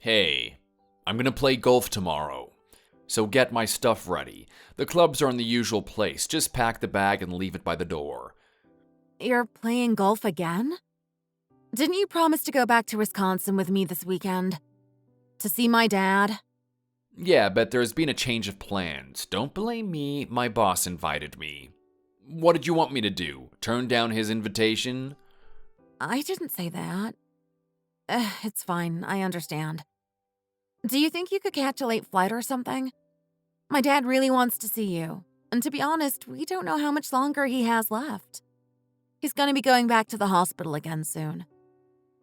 Hey, I'm gonna play golf tomorrow. So get my stuff ready. The clubs are in the usual place. Just pack the bag and leave it by the door. You're playing golf again? Didn't you promise to go back to Wisconsin with me this weekend? To see my dad? Yeah, but there's been a change of plans. Don't blame me, my boss invited me. What did you want me to do? Turn down his invitation? I didn't say that. It's fine, I understand. Do you think you could catch a late flight or something? My dad really wants to see you, and to be honest, we don't know how much longer he has left. He's gonna be going back to the hospital again soon.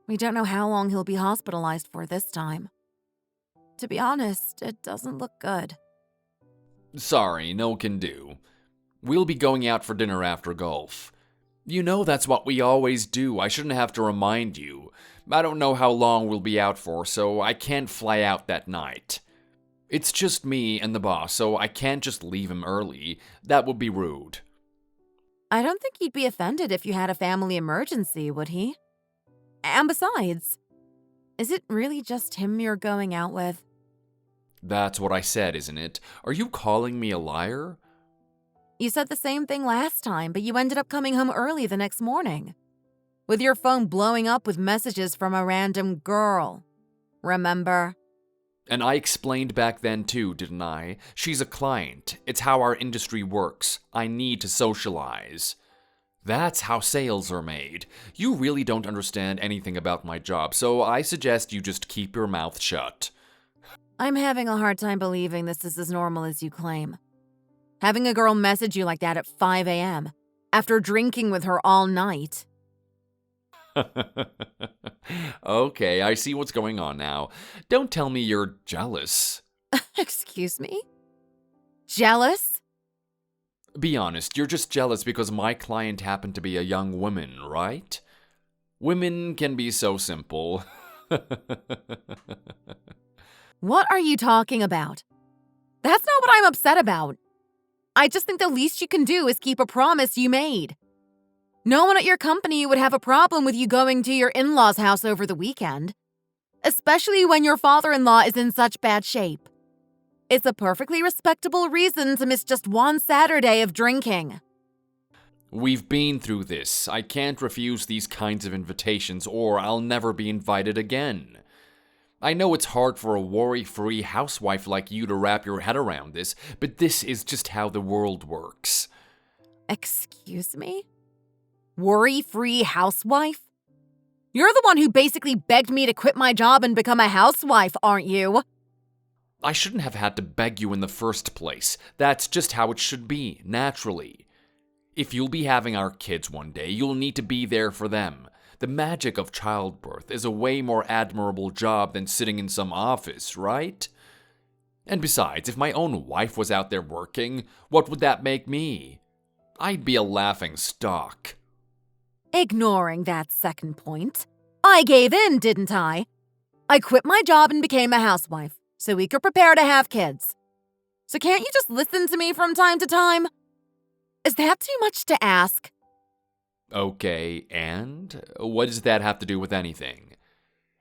We don't know how long he'll be hospitalized for this time. To be honest, it doesn't look good. Sorry, no can do. We'll be going out for dinner after golf. You know that's what we always do. I shouldn't have to remind you. I don't know how long we'll be out for, so I can't fly out that night. It's just me and the boss, so I can't just leave him early. That would be rude. I don't think he'd be offended if you had a family emergency, would he? And besides, is it really just him you're going out with? That's what I said, isn't it? Are you calling me a liar? You said the same thing last time, but you ended up coming home early the next morning. With your phone blowing up with messages from a random girl. Remember? And I explained back then too, didn't I? She's a client. It's how our industry works. I need to socialize. That's how sales are made. You really don't understand anything about my job, so I suggest you just keep your mouth shut. I'm having a hard time believing this is as normal as you claim. Having a girl message you like that at 5 a.m. after drinking with her all night. Okay, I see what's going on now. Don't tell me you're jealous. Excuse me? Jealous? Be honest, you're just jealous because my client happened to be a young woman, right? Women can be so simple. What are you talking about? That's not what I'm upset about. I just think the least you can do is keep a promise you made. No one at your company would have a problem with you going to your in-laws' house over the weekend, especially when your father-in-law is in such bad shape. It's a perfectly respectable reason to miss just one Saturday of drinking. We've been through this. I can't refuse these kinds of invitations or I'll never be invited again. I know it's hard for a worry-free housewife like you to wrap your head around this, but this is just how the world works. Excuse me? Worry-free housewife? You're the one who basically begged me to quit my job and become a housewife, aren't you? I shouldn't have had to beg you in the first place. That's just how it should be, naturally. If you'll be having our kids one day, you'll need to be there for them. The magic of childbirth is a way more admirable job than sitting in some office, right? And besides, if my own wife was out there working, what would that make me? I'd be a laughing stock. Ignoring that second point, I gave in, didn't I? I quit my job and became a housewife, so we could prepare to have kids. So can't you just listen to me from time to time? Is that too much to ask? Okay, and? What does that have to do with anything?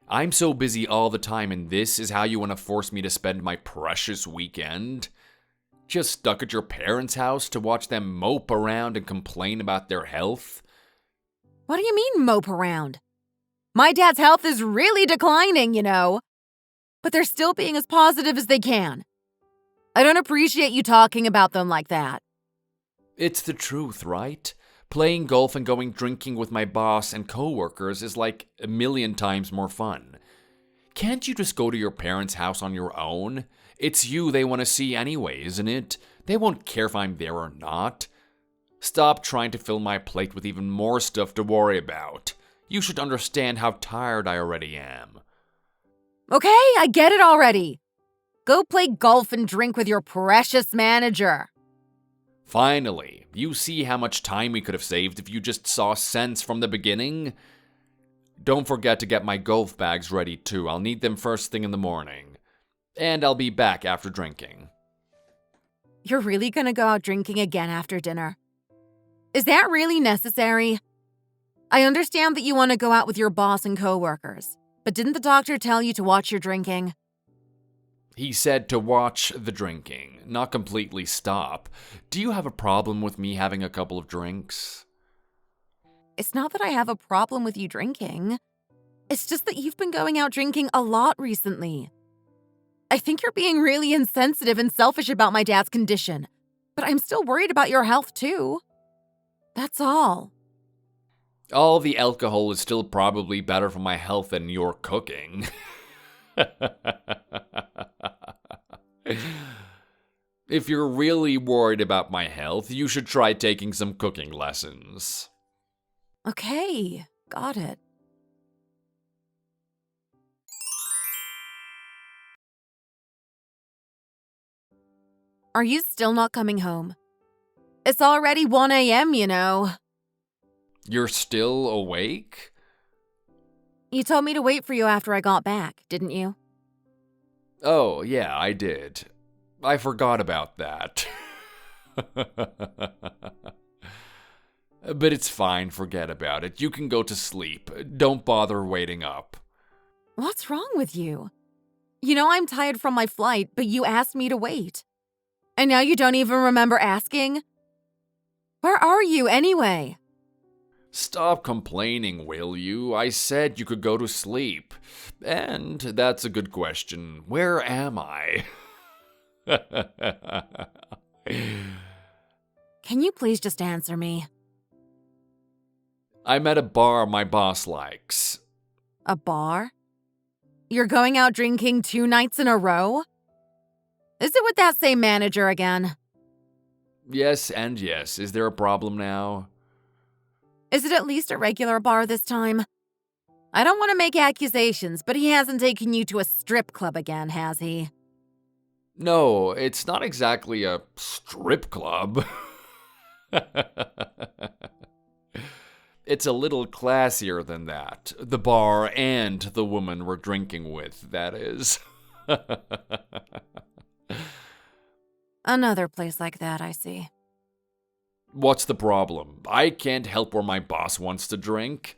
I'm so busy all the time, and this is how you want to force me to spend my precious weekend? Just stuck at your parents' house to watch them mope around and complain about their health? What do you mean, mope around? My dad's health is really declining, you know. But they're still being as positive as they can. I don't appreciate you talking about them like that. It's the truth, right? Playing golf and going drinking with my boss and coworkers is like a million times more fun. Can't you just go to your parents' house on your own? It's you they want to see anyway, isn't it? They won't care if I'm there or not. Stop trying to fill my plate with even more stuff to worry about. You should understand how tired I already am. Okay, I get it already. Go play golf and drink with your precious manager. Finally, you see how much time we could have saved if you just saw sense from the beginning? Don't forget to get my golf bags ready too. I'll need them first thing in the morning. And I'll be back after drinking. You're really gonna go out drinking again after dinner? Is that really necessary? I understand that you want to go out with your boss and coworkers, But didn't the doctor tell you to watch your drinking? He said to watch the drinking, not completely stop. Do you have a problem with me having a couple of drinks? It's not that I have a problem with you drinking. It's just that you've been going out drinking a lot recently. I think you're being really insensitive and selfish about my dad's condition, but I'm still worried about your health too. That's all. All the alcohol is still probably better for my health than your cooking. If you're really worried about my health, you should try taking some cooking lessons. Okay, got it. Are you still not coming home? It's already 1 a.m., you know. You're still awake? You told me to wait for you after I got back, didn't you? Oh, yeah, I did. I forgot about that. But it's fine, forget about it. You can go to sleep. Don't bother waiting up. What's wrong with you? You know I'm tired from my flight, but you asked me to wait. And now you don't even remember asking? Where are you anyway? Stop complaining, will you? I said you could go to sleep. And that's a good question. Where am I? Can you please just answer me? I'm at a bar my boss likes. A bar? You're going out drinking 2 nights in a row? Is it with that same manager again? Yes and yes. Is there a problem now? Is it at least a regular bar this time? I don't want to make accusations, but he hasn't taken you to a strip club again, has he? No, it's not exactly a strip club. It's a little classier than that. The bar and the woman we're drinking with, that is. Another place like that, I see. What's the problem? I can't help where my boss wants to drink.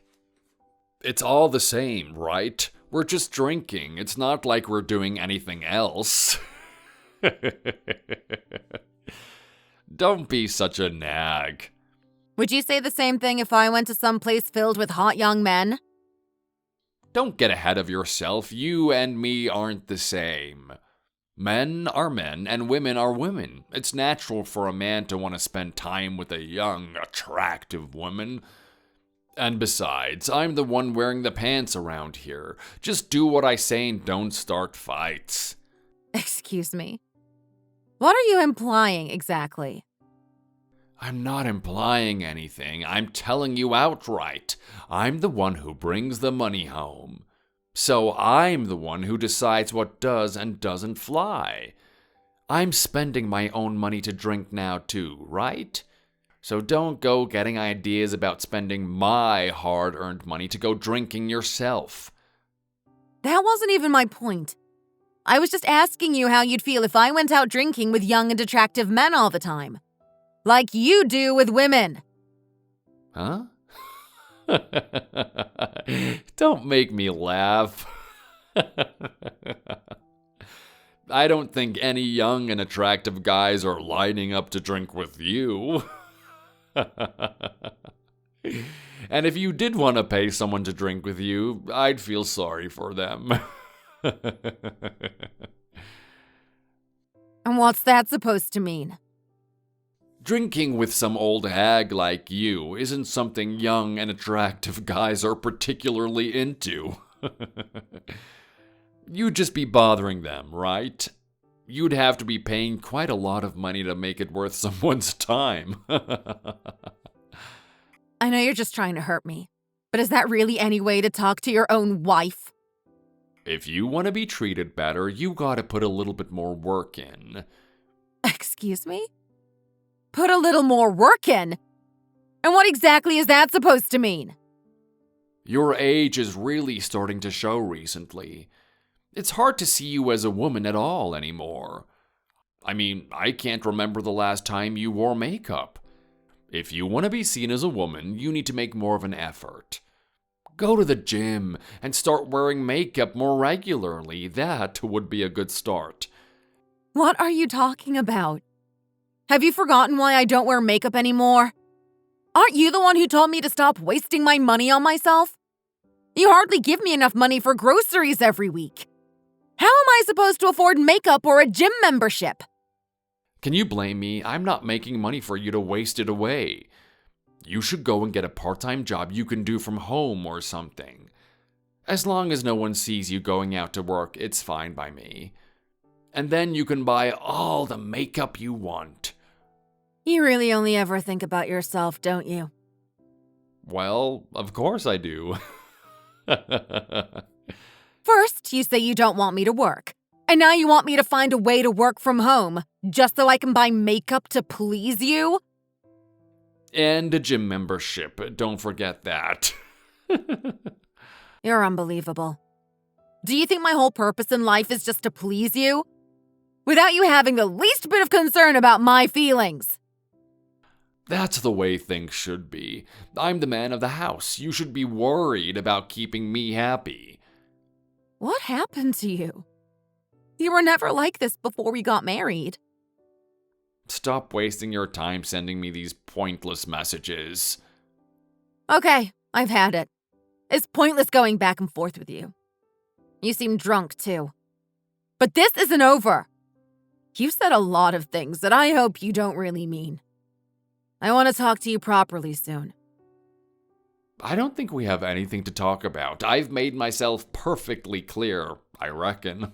It's all the same, right? We're just drinking. It's not like we're doing anything else. Don't be such a nag. Would you say the same thing if I went to some place filled with hot young men? Don't get ahead of yourself. You and me aren't the same. Men are men and women are women. It's natural for a man to want to spend time with a young, attractive woman. And besides, I'm the one wearing the pants around here. Just do what I say and don't start fights. Excuse me. What are you implying exactly? I'm not implying anything. I'm telling you outright. I'm the one who brings the money home. So I'm the one who decides what does and doesn't fly. I'm spending my own money to drink now too, right? So don't go getting ideas about spending my hard-earned money to go drinking yourself. That wasn't even my point. I was just asking you how you'd feel if I went out drinking with young and attractive men all the time. Like you do with women. Huh? Don't make me laugh. I don't think any young and attractive guys are lining up to drink with you. And if you did want to pay someone to drink with you, I'd feel sorry for them. And what's that supposed to mean? Drinking with some old hag like you isn't something young and attractive guys are particularly into. You'd just be bothering them, right? You'd have to be paying quite a lot of money to make it worth someone's time. I know you're just trying to hurt me, but is that really any way to talk to your own wife? If you want to be treated better, you gotta put a little bit more work in. Excuse me? Put a little more work in? And what exactly is that supposed to mean? Your age is really starting to show recently. It's hard to see you as a woman at all anymore. I mean, I can't remember the last time you wore makeup. If you want to be seen as a woman, you need to make more of an effort. Go to the gym and start wearing makeup more regularly. That would be a good start. What are you talking about? Have you forgotten why I don't wear makeup anymore? Aren't you the one who told me to stop wasting my money on myself? You hardly give me enough money for groceries every week. How am I supposed to afford makeup or a gym membership? Can you blame me? I'm not making money for you to waste it away. You should go and get a part-time job you can do from home or something. As long as no one sees you going out to work, it's fine by me. And then you can buy all the makeup you want. You really only ever think about yourself, don't you? Well, of course I do. First, you say you don't want me to work. And now you want me to find a way to work from home, just so I can buy makeup to please you? And a gym membership, don't forget that. You're unbelievable. Do you think my whole purpose in life is just to please you? Without you having the least bit of concern about my feelings? That's the way things should be. I'm the man of the house. You should be worried about keeping me happy. What happened to you? You were never like this before we got married. Stop wasting your time sending me these pointless messages. Okay, I've had it. It's pointless going back and forth with you. You seem drunk, too. But this isn't over. You've said a lot of things that I hope you don't really mean. I want to talk to you properly soon. I don't think we have anything to talk about. I've made myself perfectly clear, I reckon.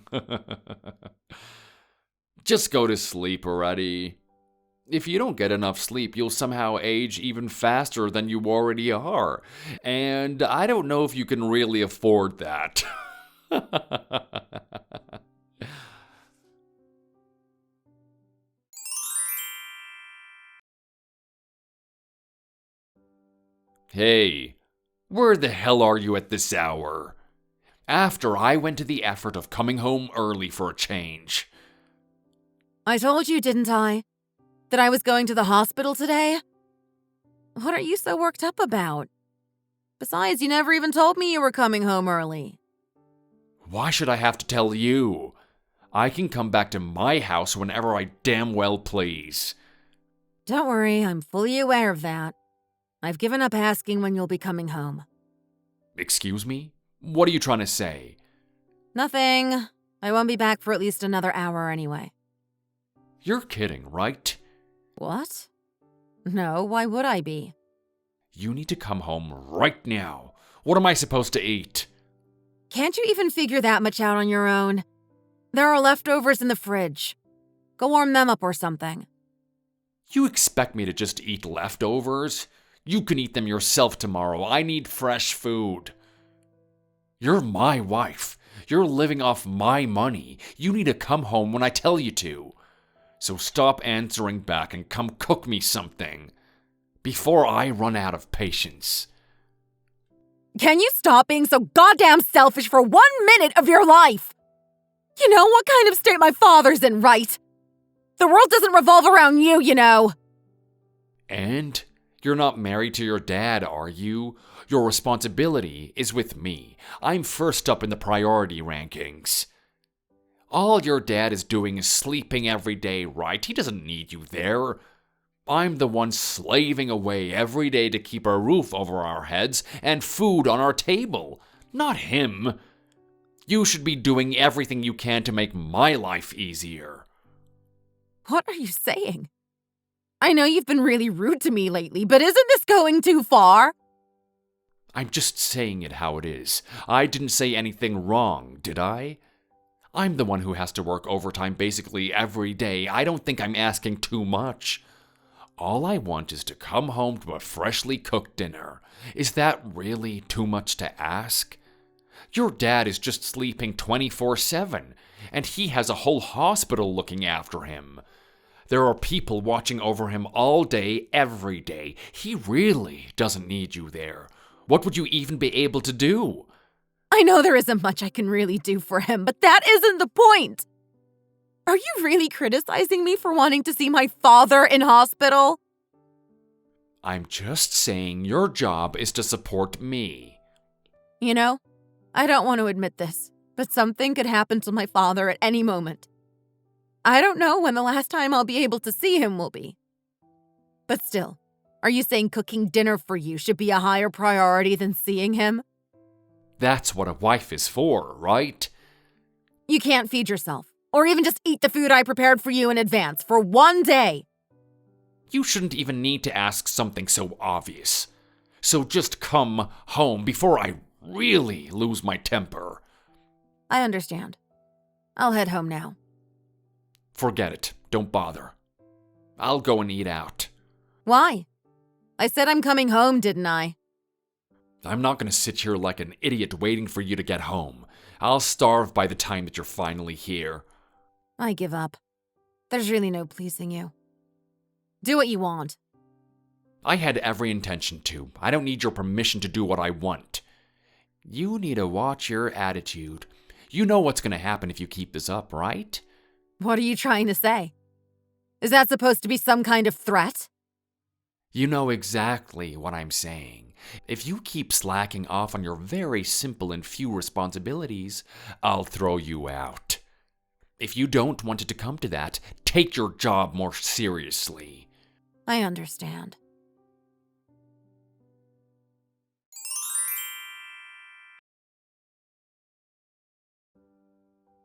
Just go to sleep already. If you don't get enough sleep, you'll somehow age even faster than you already are. And I don't know if you can really afford that. Hey, where the hell are you at this hour? After I went to the effort of coming home early for a change. I told you, didn't I? That I was going to the hospital today? What are you so worked up about? Besides, you never even told me you were coming home early. Why should I have to tell you? I can come back to my house whenever I damn well please. Don't worry, I'm fully aware of that. I've given up asking when you'll be coming home. Excuse me? What are you trying to say? Nothing. I won't be back for at least another hour anyway. You're kidding, right? What? No, why would I be? You need to come home right now. What am I supposed to eat? Can't you even figure that much out on your own? There are leftovers in the fridge. Go warm them up or something. You expect me to just eat leftovers? You can eat them yourself tomorrow. I need fresh food. You're my wife. You're living off my money. You need to come home when I tell you to. So stop answering back and come cook me something. Before I run out of patience. Can you stop being so goddamn selfish for 1 minute of your life? You know what kind of state my father's in, right? The world doesn't revolve around you, you know. And? You're not married to your dad, are you? Your responsibility is with me. I'm first up in the priority rankings. All your dad is doing is sleeping every day, right? He doesn't need you there. I'm the one slaving away every day to keep a roof over our heads and food on our table, not him. You should be doing everything you can to make my life easier. What are you saying? I know you've been really rude to me lately, but isn't this going too far? I'm just saying it how it is. I didn't say anything wrong, did I? I'm the one who has to work overtime basically every day. I don't think I'm asking too much. All I want is to come home to a freshly cooked dinner. Is that really too much to ask? Your dad is just sleeping 24/7, and he has a whole hospital looking after him. There are people watching over him all day, every day. He really doesn't need you there. What would you even be able to do? I know there isn't much I can really do for him, but that isn't the point. Are you really criticizing me for wanting to see my father in hospital? I'm just saying your job is to support me. You know, I don't want to admit this, but something could happen to my father at any moment. I don't know when the last time I'll be able to see him will be. But still, are you saying cooking dinner for you should be a higher priority than seeing him? That's what a wife is for, right? You can't feed yourself, or even just eat the food I prepared for you in advance for one day. You shouldn't even need to ask something so obvious. So just come home before I really lose my temper. I understand. I'll head home now. Forget it. Don't bother. I'll go and eat out. Why? I said I'm coming home, didn't I? I'm not going to sit here like an idiot waiting for you to get home. I'll starve by the time that you're finally here. I give up. There's really no pleasing you. Do what you want. I had every intention to. I don't need your permission to do what I want. You need to watch your attitude. You know what's going to happen if you keep this up, right? What are you trying to say? Is that supposed to be some kind of threat? You know exactly what I'm saying. If you keep slacking off on your very simple and few responsibilities, I'll throw you out. If you don't want it to come to that, take your job more seriously. I understand.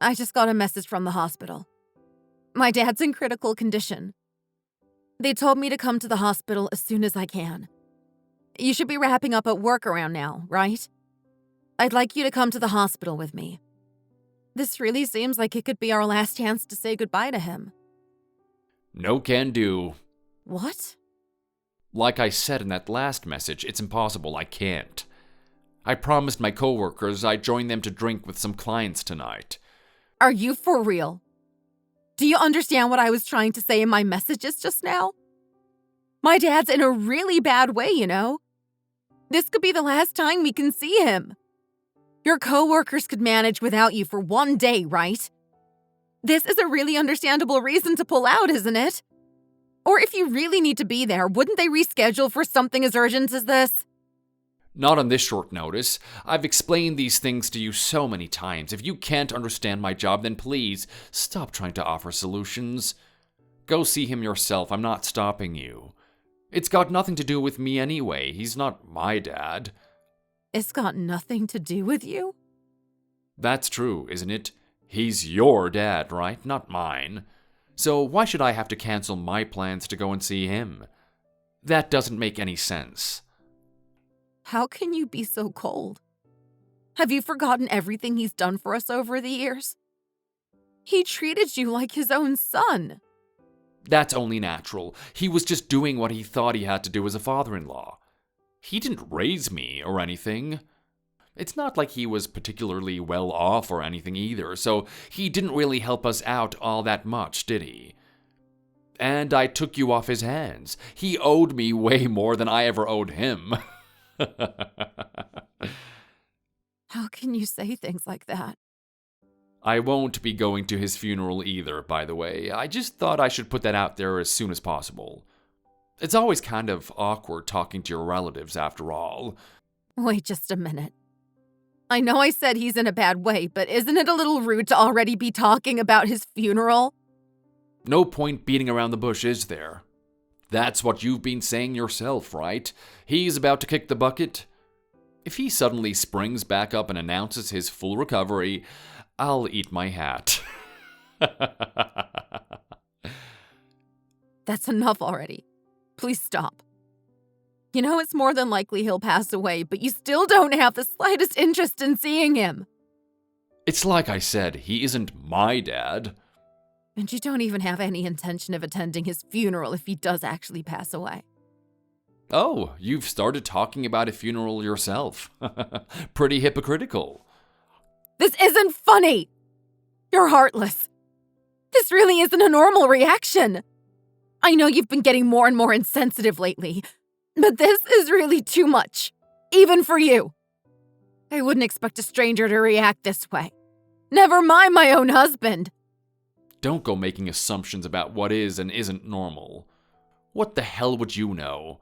I just got a message from the hospital. My dad's in critical condition. They told me to come to the hospital as soon as I can. You should be wrapping up at work around now, right? I'd like you to come to the hospital with me. This really seems like it could be our last chance to say goodbye to him. No can do. What? Like I said in that last message, it's impossible. I can't. I promised my coworkers I'd join them to drink with some clients tonight. Are you for real? Do you understand what I was trying to say in my messages just now? My dad's in a really bad way, you know? This could be the last time we can see him. Your coworkers could manage without you for one day, right? This is a really understandable reason to pull out, isn't it? Or if you really need to be there, wouldn't they reschedule for something as urgent as this? Not on this short notice. I've explained these things to you so many times. If you can't understand my job, then please stop trying to offer solutions. Go see him yourself. I'm not stopping you. It's got nothing to do with me anyway. He's not my dad. It's got nothing to do with you? That's true, isn't it? He's your dad, right? Not mine. So why should I have to cancel my plans to go and see him? That doesn't make any sense. How can you be so cold? Have you forgotten everything he's done for us over the years? He treated you like his own son. That's only natural. He was just doing what he thought he had to do as a father-in-law. He didn't raise me or anything. It's not like he was particularly well off or anything either, so he didn't really help us out all that much, did he? And I took you off his hands. He owed me way more than I ever owed him. How can you say things like that? I won't be going to his funeral either, by the way. I just thought I should put that out there as soon as possible. It's always kind of awkward talking to your relatives, after all. Wait just a minute. I know I said he's in a bad way, but isn't it a little rude to already be talking about his funeral? No point beating around the bush, is there? That's what you've been saying yourself, right? He's about to kick the bucket. If he suddenly springs back up and announces his full recovery, I'll eat my hat. That's enough already. Please stop. You know it's more than likely he'll pass away, but you still don't have the slightest interest in seeing him. It's like I said, he isn't my dad. And you don't even have any intention of attending his funeral if he does actually pass away. Oh, you've started talking about a funeral yourself. Pretty hypocritical. This isn't funny! You're heartless. This really isn't a normal reaction. I know you've been getting more and more insensitive lately, but this is really too much, even for you. I wouldn't expect a stranger to react this way. Never mind my own husband. Don't go making assumptions about what is and isn't normal. What the hell would you know?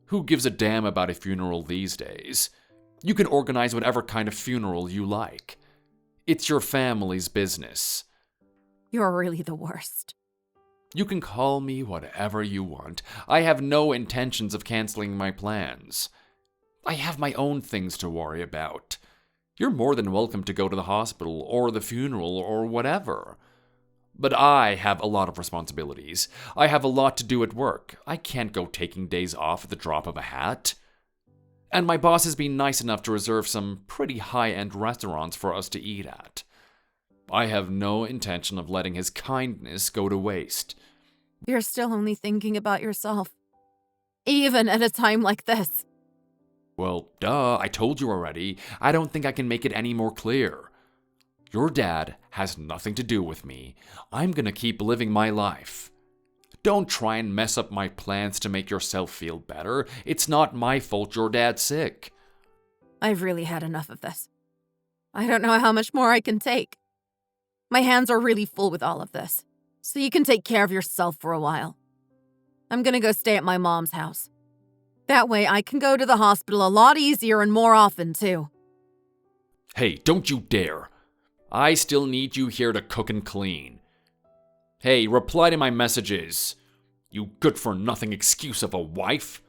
Who gives a damn about a funeral these days? You can organize whatever kind of funeral you like. It's your family's business. You're really the worst. You can call me whatever you want. I have no intentions of canceling my plans. I have my own things to worry about. You're more than welcome to go to the hospital or the funeral or whatever. But I have a lot of responsibilities. I have a lot to do at work. I can't go taking days off at the drop of a hat. And my boss has been nice enough to reserve some pretty high-end restaurants for us to eat at. I have no intention of letting his kindness go to waste. You're still only thinking about yourself. Even at a time like this. Well, duh, I told you already. I don't think I can make it any more clear. Your dad has nothing to do with me. I'm gonna keep living my life. Don't try and mess up my plans to make yourself feel better. It's not my fault your dad's sick. I've really had enough of this. I don't know how much more I can take. My hands are really full with all of this, so you can take care of yourself for a while. I'm gonna go stay at my mom's house. That way I can go to the hospital a lot easier and more often, too. Hey, don't you dare. I still need you here to cook and clean. Hey, reply to my messages. You good-for-nothing excuse of a wife.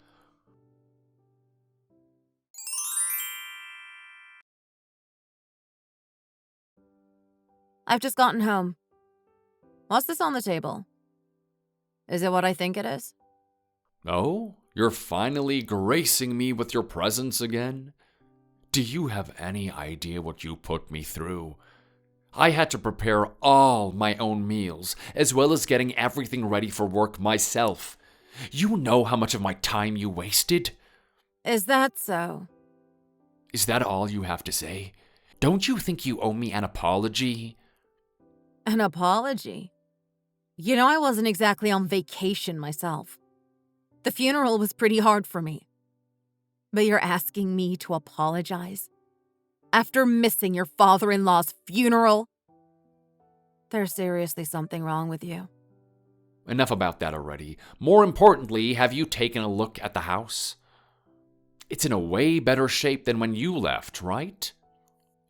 I've just gotten home. What's this on the table? Is it what I think it is? Oh, you're finally gracing me with your presence again? Do you have any idea what you put me through? I had to prepare all my own meals, as well as getting everything ready for work myself. You know how much of my time you wasted? Is that so? Is that all you have to say? Don't you think you owe me an apology? An apology? You know, I wasn't exactly on vacation myself. The funeral was pretty hard for me. But you're asking me to apologize? After missing your father-in-law's funeral? There's seriously something wrong with you. Enough about that already. More importantly, have you taken a look at the house? It's in a way better shape than when you left, right?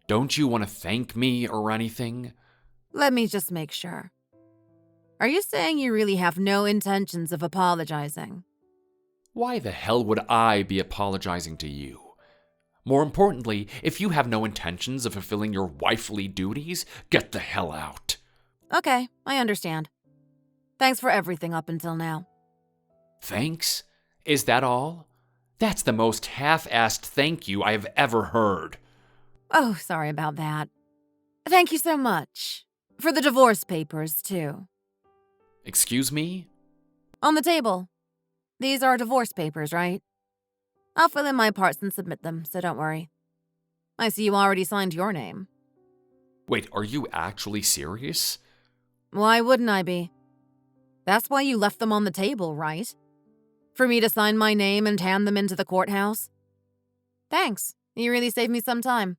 Don't you want to thank me or anything? Let me just make sure. Are you saying you really have no intentions of apologizing? Why the hell would I be apologizing to you? More importantly, if you have no intentions of fulfilling your wifely duties, get the hell out. Okay, I understand. Thanks for everything up until now. Thanks? Is that all? That's the most half-assed thank you I have ever heard. Oh, sorry about that. Thank you so much. For the divorce papers, too. Excuse me? On the table. These are divorce papers, right? I'll fill in my parts and submit them, so don't worry. I see you already signed your name. Wait, are you actually serious? Why wouldn't I be? That's why you left them on the table, right? For me to sign my name and hand them into the courthouse? Thanks. You really saved me some time.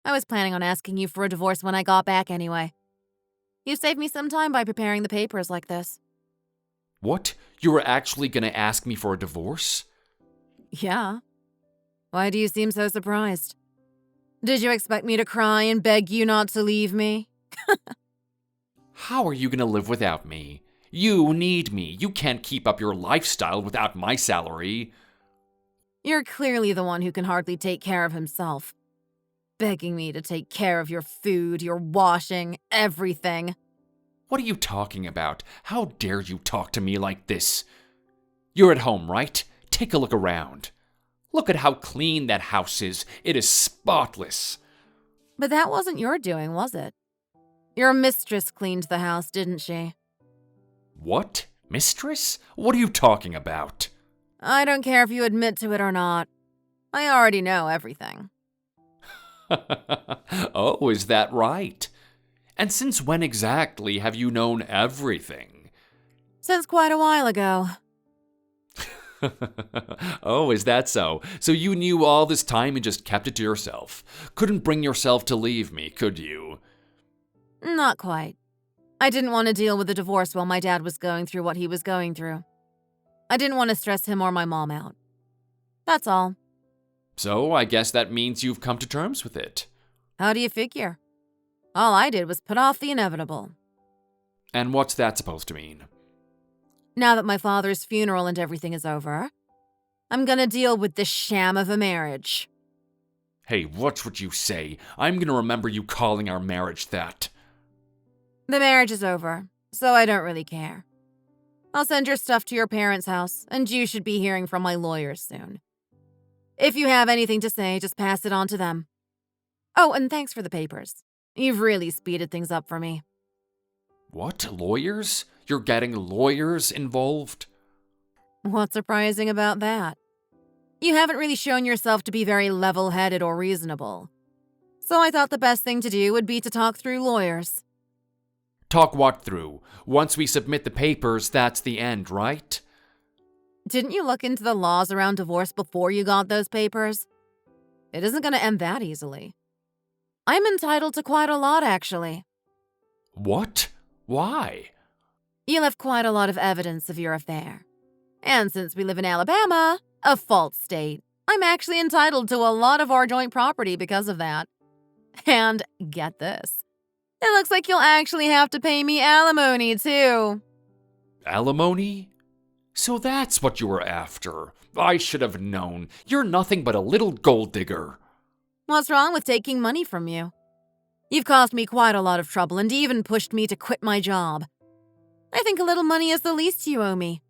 I was planning on asking you for a divorce when I got back anyway. You saved me some time by preparing the papers like this. What? You were actually gonna ask me for a divorce? Yeah. Why do you seem so surprised? Did you expect me to cry and beg you not to leave me? How are you gonna live without me? You need me. You can't keep up your lifestyle without my salary. You're clearly the one who can hardly take care of himself. Begging me to take care of your food, your washing, everything. What are you talking about? How dare you talk to me like this? You're at home, right? Take a look around. Look at how clean that house is. It is spotless. But that wasn't your doing, was it? Your mistress cleaned the house, didn't she? What? Mistress? What are you talking about? I don't care if you admit to it or not. I already know everything. Oh, is that right? And since when exactly have you known everything? Since quite a while ago. Oh, is that so? So you knew all this time and just kept it to yourself. Couldn't bring yourself to leave me, could you? Not quite. I didn't want to deal with the divorce while my dad was going through what he was going through. I didn't want to stress him or my mom out. That's all. So I guess that means you've come to terms with it. How do you figure? All I did was put off the inevitable. And what's that supposed to mean? Now that my father's funeral and everything is over, I'm gonna deal with this sham of a marriage. Hey, watch what you say. I'm gonna remember you calling our marriage that. The marriage is over, so I don't really care. I'll send your stuff to your parents' house, and you should be hearing from my lawyers soon. If you have anything to say, just pass it on to them. Oh, and thanks for the papers. You've really speeded things up for me. What? Lawyers? You're getting lawyers involved? What's surprising about that? You haven't really shown yourself to be very level-headed or reasonable. So I thought the best thing to do would be to talk through lawyers. Talk what through? Once we submit the papers, that's the end, right? Didn't you look into the laws around divorce before you got those papers? It isn't going to end that easily. I'm entitled to quite a lot, actually. What? Why? You left quite a lot of evidence of your affair. And since we live in Alabama, a fault state, I'm actually entitled to a lot of our joint property because of that. And get this. It looks like you'll actually have to pay me alimony, too. Alimony? So that's what you were after. I should have known. You're nothing but a little gold digger. What's wrong with taking money from you? You've caused me quite a lot of trouble and even pushed me to quit my job. I think a little money is the least you owe me.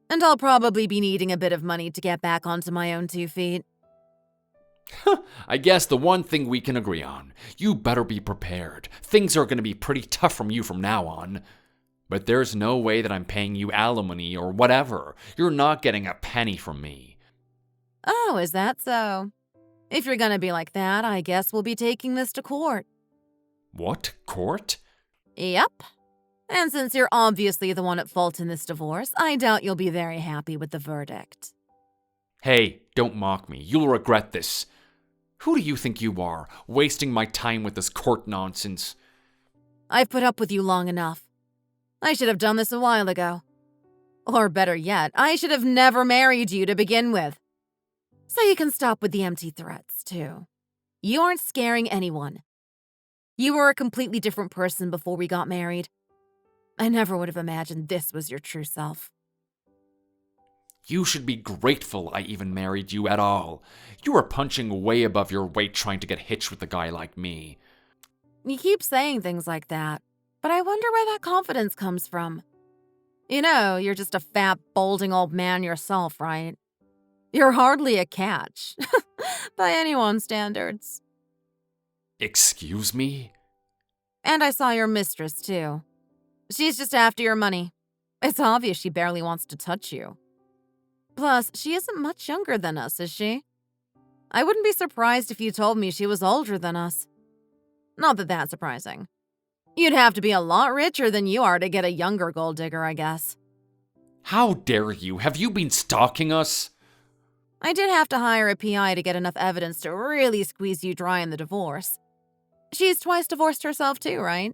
And I'll probably be needing a bit of money to get back onto my own 2 feet. I guess the one thing we can agree on, you better be prepared. Things are going to be pretty tough from you from now on. But there's no way that I'm paying you alimony or whatever. You're not getting a penny from me. Oh, is that so? If you're gonna be like that, I guess we'll be taking this to court. What? Court? Yep. And since you're obviously the one at fault in this divorce, I doubt you'll be very happy with the verdict. Hey, don't mock me. You'll regret this. Who do you think you are, wasting my time with this court nonsense? I've put up with you long enough. I should have done this a while ago. Or better yet, I should have never married you to begin with. So you can stop with the empty threats, too. You aren't scaring anyone. You were a completely different person before we got married. I never would have imagined this was your true self. You should be grateful I even married you at all. You are punching way above your weight trying to get hitched with a guy like me. You keep saying things like that, but I wonder where that confidence comes from. You know, you're just a fat, balding old man yourself, right? You're hardly a catch, by anyone's standards. Excuse me? And I saw your mistress, too. She's just after your money. It's obvious she barely wants to touch you. Plus, she isn't much younger than us, is she? I wouldn't be surprised if you told me she was older than us. Not that that's surprising. You'd have to be a lot richer than you are to get a younger gold digger, I guess. How dare you? Have you been stalking us? I did have to hire a PI to get enough evidence to really squeeze you dry in the divorce. She's twice divorced herself too, right?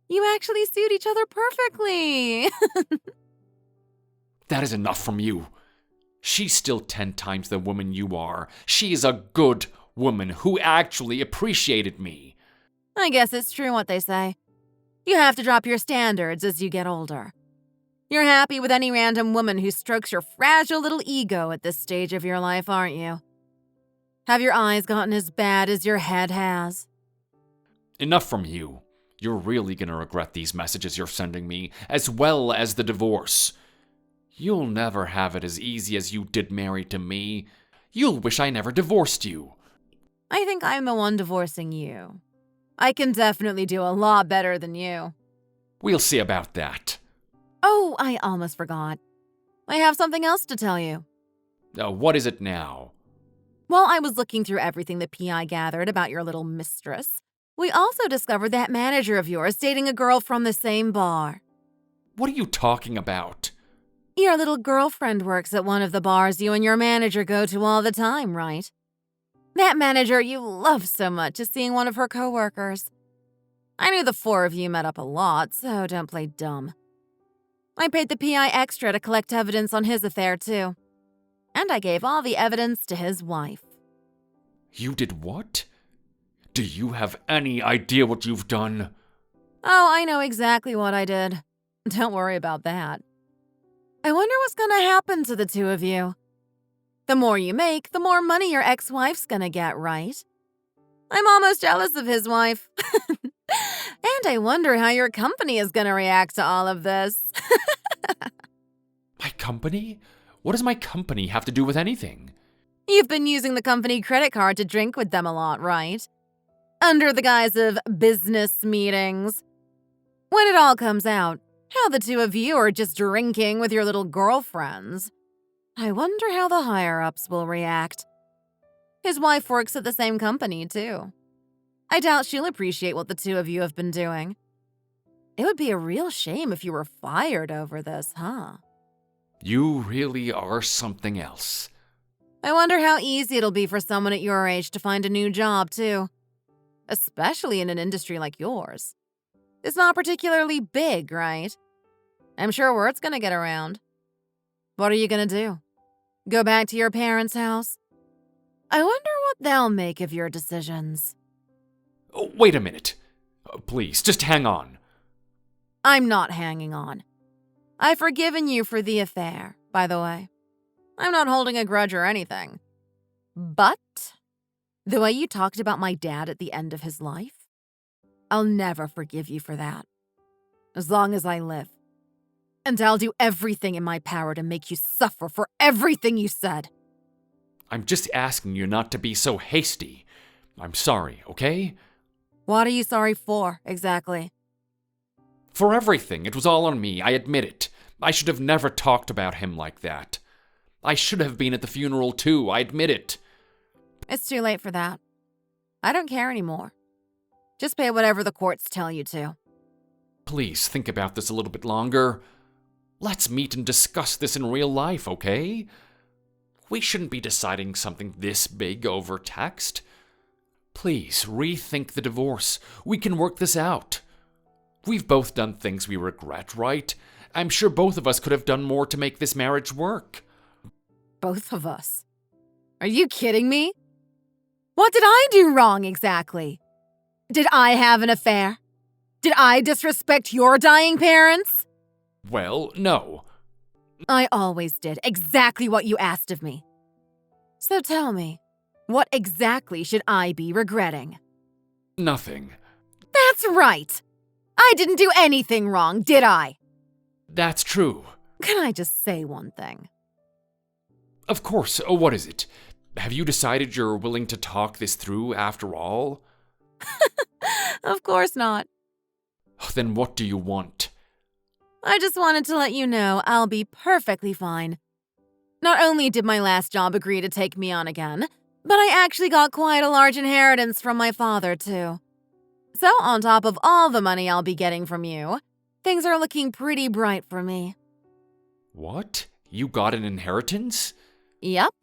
You actually suit each other perfectly. That is enough from you. She's still 10 times the woman you are. She is a good woman who actually appreciated me. I guess it's true what they say. You have to drop your standards as you get older. You're happy with any random woman who strokes your fragile little ego at this stage of your life, aren't you? Have your eyes gotten as bad as your head has? Enough from you. You're really gonna regret these messages you're sending me, as well as the divorce. You'll never have it as easy as you did married to me. You'll wish I never divorced you. I think I'm the one divorcing you. I can definitely do a lot better than you. We'll see about that. Oh, I almost forgot. I have something else to tell you. What is it now? While I was looking through everything the PI gathered about your little mistress, we also discovered that manager of yours dating a girl from the same bar. What are you talking about? Your little girlfriend works at one of the bars you and your manager go to all the time, right? That manager you love so much is seeing one of her coworkers. I knew the 4 of you met up a lot, so don't play dumb. I paid the PI extra to collect evidence on his affair, too. And I gave all the evidence to his wife. You did what? Do you have any idea what you've done? Oh, I know exactly what I did. Don't worry about that. I wonder what's gonna happen to the two of you. The more you make, the more money your ex-wife's gonna get, right? I'm almost jealous of his wife. And I wonder how your company is gonna react to all of this. My company? What does my company have to do with anything? You've been using the company credit card to drink with them a lot, right? Under the guise of business meetings. When it all comes out, how the two of you are just drinking with your little girlfriends. I wonder how the higher-ups will react. His wife works at the same company, too. I doubt she'll appreciate what the two of you have been doing. It would be a real shame if you were fired over this, huh? You really are something else. I wonder how easy it'll be for someone at your age to find a new job, too. Especially in an industry like yours. It's not particularly big, right? I'm sure word's gonna get around. What are you gonna do? Go back to your parents' house? I wonder what they'll make of your decisions. Oh, wait a minute. Please, just hang on. I'm not hanging on. I've forgiven you for the affair, by the way. I'm not holding a grudge or anything. But the way you talked about my dad at the end of his life, I'll never forgive you for that. As long as I live. And I'll do everything in my power to make you suffer for everything you said. I'm just asking you not to be so hasty. I'm sorry, okay? What are you sorry for, exactly? For everything. It was all on me, I admit it. I should have never talked about him like that. I should have been at the funeral too, I admit it. It's too late for that. I don't care anymore. Just pay whatever the courts tell you to. Please think about this a little bit longer. Let's meet and discuss this in real life, okay? We shouldn't be deciding something this big over text. Please, rethink the divorce. We can work this out. We've both done things we regret, right? I'm sure both of us could have done more to make this marriage work. Both of us? Are you kidding me? What did I do wrong exactly? Did I have an affair? Did I disrespect your dying parents? Well, no. I always did exactly what you asked of me. So tell me, what exactly should I be regretting? Nothing. That's right! I didn't do anything wrong, did I? That's true. Can I just say one thing? Of course. Oh, what is it? Have you decided you're willing to talk this through after all? Of course not. Then what do you want? I just wanted to let you know I'll be perfectly fine. Not only did my last job agree to take me on again, but I actually got quite a large inheritance from my father, too. So, on top of all the money I'll be getting from you, things are looking pretty bright for me. What? You got an inheritance? Yep.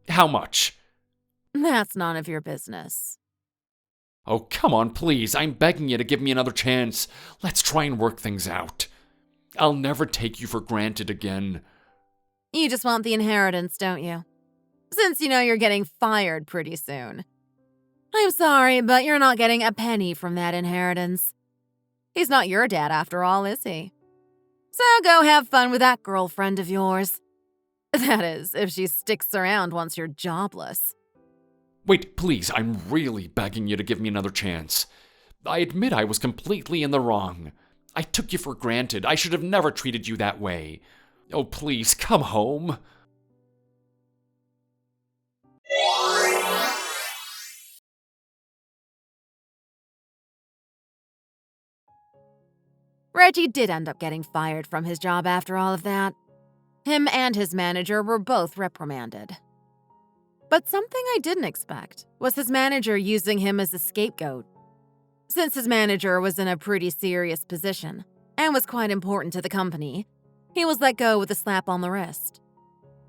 How much? That's none of your business. Oh, come on, please. I'm begging you to give me another chance. Let's try and work things out. I'll never take you for granted again. You just want the inheritance, don't you? Since you know you're getting fired pretty soon. I'm sorry, but you're not getting a penny from that inheritance. He's not your dad after all, is he? So go have fun with that girlfriend of yours. That is, if she sticks around once you're jobless. Wait, please, I'm really begging you to give me another chance. I admit I was completely in the wrong. I took you for granted. I should have never treated you that way. Oh, please, come home. Reggie did end up getting fired from his job after all of that. Him and his manager were both reprimanded. But something I didn't expect was his manager using him as a scapegoat. Since his manager was in a pretty serious position and was quite important to the company, he was let go with a slap on the wrist.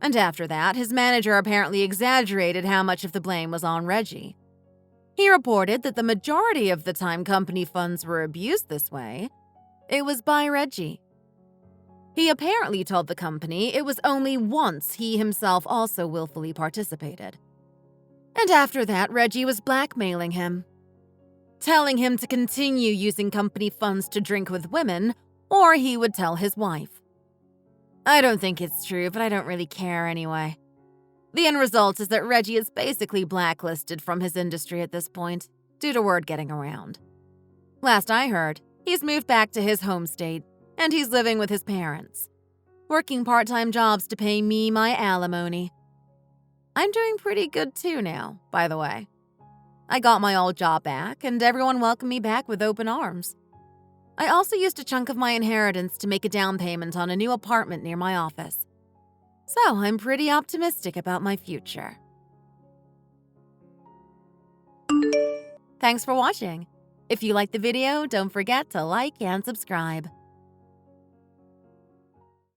And after that, his manager apparently exaggerated how much of the blame was on Reggie. He reported that the majority of the time company funds were abused this way, it was by Reggie. He apparently told the company it was only once he himself also willfully participated. And after that, Reggie was blackmailing him, telling him to continue using company funds to drink with women, or he would tell his wife. I don't think it's true, but I don't really care anyway. The end result is that Reggie is basically blacklisted from his industry at this point, due to word getting around. Last I heard, he's moved back to his home state, and he's living with his parents, working part-time jobs to pay me my alimony. I'm doing pretty good too now, by the way. I got my old job back, and everyone welcomed me back with open arms. I also used a chunk of my inheritance to make a down payment on a new apartment near my office. So I'm pretty optimistic about my future. Thanks for watching. If you liked the video, don't forget to like and subscribe.